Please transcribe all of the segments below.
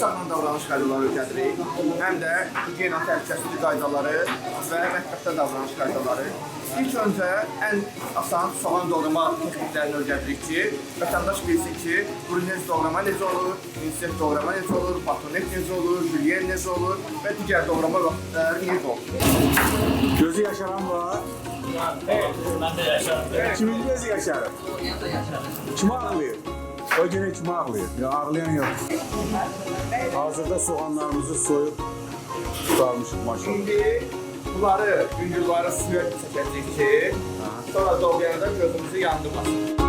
bıçaqla davranış qaydaları öyrədirik, həm də gigiyena təhlükəsizlik qaydaları və mətbəxdə davranış qaydaları. İlk öncə ən asan soğan doğrama texniklərini öyrədirik ki, vətəndaş bilsin ki, brunez doğrama necə olur, insert doğrama necə olur, batonet necə olur, jülyen necə olur və digər doğrama vaxtları necə olur. Gözü yaşaran var. Evet, ben de yaşarım. Kimin gözü yaşarır? Kim ağlıyor? O gene kim ağlıyor? Ya ağlayan yok. Hazırda soğanlarımızı soyup tutarmışız maşallah. Şimdi bunları, güncülləri suya çəkəcəyik ki, sonra doğrayanda gözümüzü yandırmasın.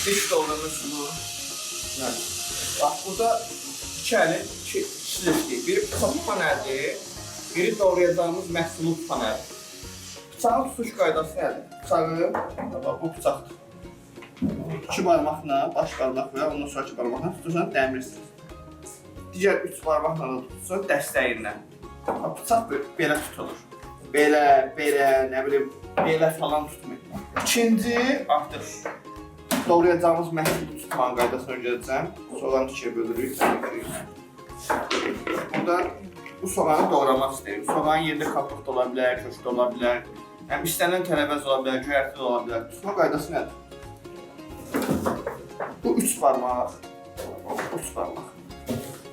Diş doğramasını. Evet. Bak burada iki əli şilifdir. Biri bıçaq paneldir, biri doğrayacağımız məhsulun paneldir. Bıçağın tutuş qaydası nədir? Bıçağı, bak bu bıçaqdır. İki barmaqla, baş barmaq və ondan sonraki barmaqla tutursan, dəmirirsiniz. Digər üç barmaqla da tutursan, dəstəyindən. Bıçaq belə tutulur. Belə, nə bilim, belə falan tutmayın. İkinci, artıq doğrayacağımız məhsul tutmanın qaydasını öyrədəcəm. Soğanı ikiyə bölürük. Burada bu soğanı doğramaq istəyirik. Soğanın yerində kapuq da ola bilər, köşk də ola bilər. Yəni istənilən tərəvəz ola bilər, göyərti də ola bilər. Tutma qaydası nədir? Bu üç barmaq.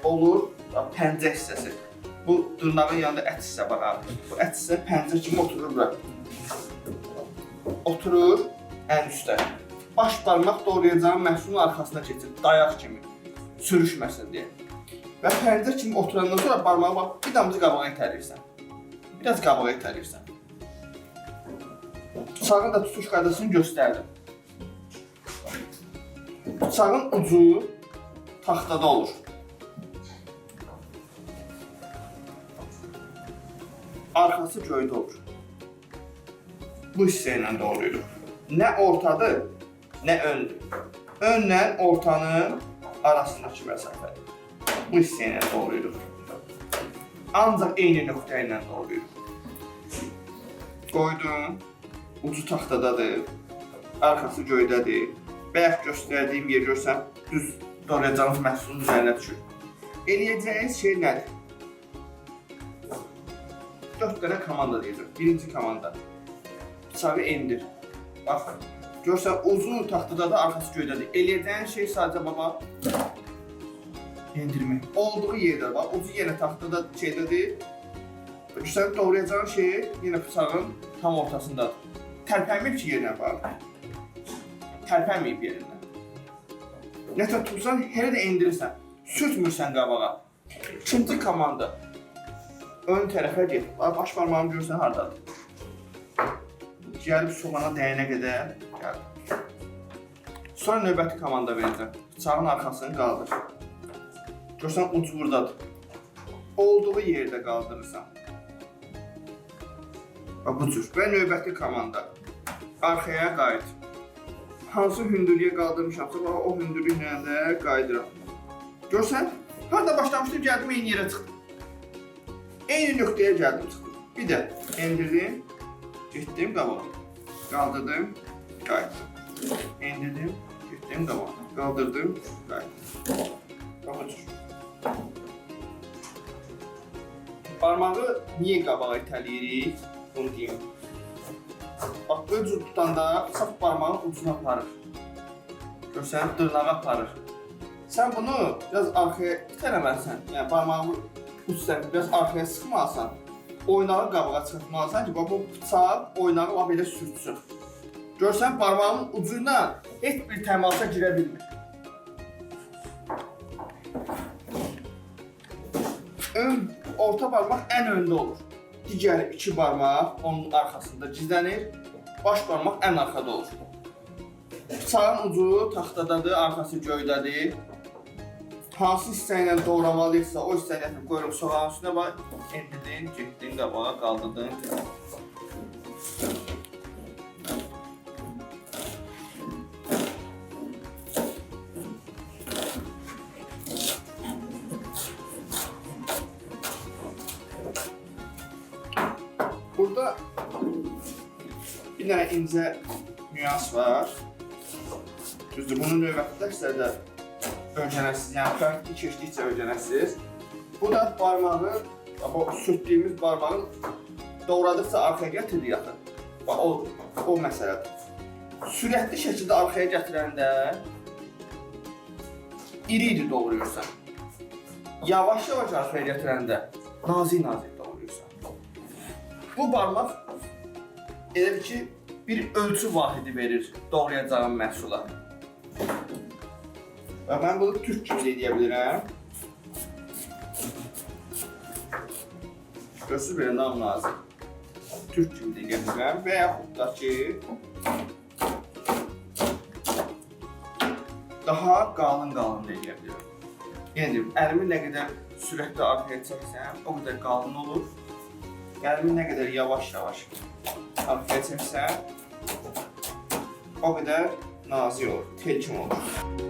Olur pəncə hissəsi. Bu dırnağın yanında ət hissə var abi. Bu ət hissə pəncə kimi oturur bura. Oturur ən üstə. Baş barmaq doğrayacağım məhsulun arxasına keçir, dayaq kimi, sürüşməsin deyə. Və pəncə kimi oturandan sonra barmağı bax, bir damcı qabağa itəlirsən. Biraz qabağa itəlirsən. Bıçağın da tutuş qaydasını göstərdim. Bıçağın ucu taxtada olur. Arxası göydə olur. Bu hissə ilə doğrayırıq. Nə ortadır, nə öndür. Önlə ortanın arasındakı məsafədir. Bu hissə ilə doğrayırıq. Ancaq eyni nöqtə ilə doğrayırıq. Qoydum, ucu taxtadadır, arxası göydədir. Bayaq göstərdiyim yer görsəm, düz doğrayacağımız məhsulun üzərinə düşür. Eləyəcəyiniz şey nədir? 4 dənə komanda deyəcəm. Birinci komanda. Bıçağı endir. Bax, görsən uzun taxtadadır, arxası göydədir. Eləyəcəyin şey sadəcə baba endirmək. Olduğu yerdə bax, ucu yenə taxtada şeydədir. Görsən doğrayacağın şey yenə bıçağın tam ortasındadır. Tərpənməyib ki yerinə bax. Tərpənməyib yerindən. Nətə tutsan, hələ də endirirsən. Sürtmürsən qabağa. İkinci komanda. Ön tərəfə get. Baş barmağını görsən hardadır. Gəlib soğana dəyənə qədər gəlib. Sonra növbəti komanda verəcəm. Bıçağın arxasını qaldır. Görsən ucu buradadır. Olduğu yerdə qaldırırsan. Bu cür. Və növbəti komanda. Arxaya qayıt. Hansı hündürlüyə qaldırmışamsa, o hündürlüklə də qayıdıram. Görsən, harada başlamışdım, gəldim eyni yerə çıxdım. Eyni nöqtəyə gəldim, çıxdım. Bir də endirdim. Getdim qabağa, qaldırdım, qayıtdım. Endirdim, getdim qabağa, qaldırdım, qayıtdım. Bax, cür. Barmağı niyə qabağa itəliyirik? Bunu deyim. Bax, böyle cür tutanda saf barmağın ucuna aparır. Görsən, dırnağa aparır. Sən bunu biraz arxaya itələməlisən. Yəni, barmağı uçsan, biraz arxaya sıxmalısan. Oynağı qabağa çıxartmalısan ki, bu bıçaq oynağı belə sürtsün. Görsən, barmağın ucuyla heç bir təmasa girə bilmir. Orta barmaq ən öndə olur. Digər iki barmaq onun arxasında gizlənir. Baş barmaq ən arxada olur. Bıçağın ucu taxtadadır, arxası göydədir. hansı hissə ilə doğramalıysa, o hissəni gətirib qoyuruq soğanın üstünə, bax, endidin, getdin qabağa, qaldırdın. Burada bir dənə incə nüans var. Düzdür, bunu növbətdə əksərdə öyrənəsiniz, yəni fərqli keçdikcə öyrənəsiniz. Bu da barmağı, bu sürtdüyümüz barmağı doğradıqca arxaya gətirdik axı. Bax, o məsələdir. Sürətli şəkildə arxaya gətirəndə iri-iri doğrayırsan. Yavaş-yavaş arxaya gətirəndə nazik-nazik doğrayırsan. Bu barmaq elə bir ki, bir ölçü vahidi verir doğrayacağım məhsula. Və mən bunu türk kimi deyə bilirəm. Görsünüz belə nam lazım. Türk kimi deyə bilirəm və yaxud da ki, daha qalın deyə bilirəm. Yəni, əlimi nə qədər sürətli arxaya çəksəm, o qədər qalın olur. Əlimi nə qədər yavaş-yavaş arxaya çəksəm, o qədər nazik olur, tel kimi olur.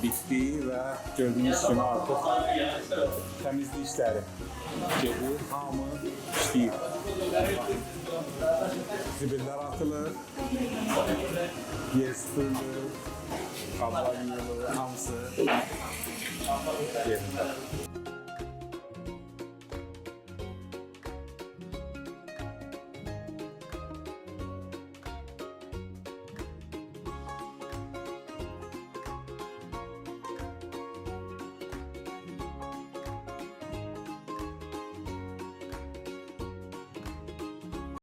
bitdi və gördüyünüz kimi artıq təmizlik işləri gedir. Hamı işləyir. Zibillər atılır, yer süpürülür, qablar yuyulur, hamısı yerində.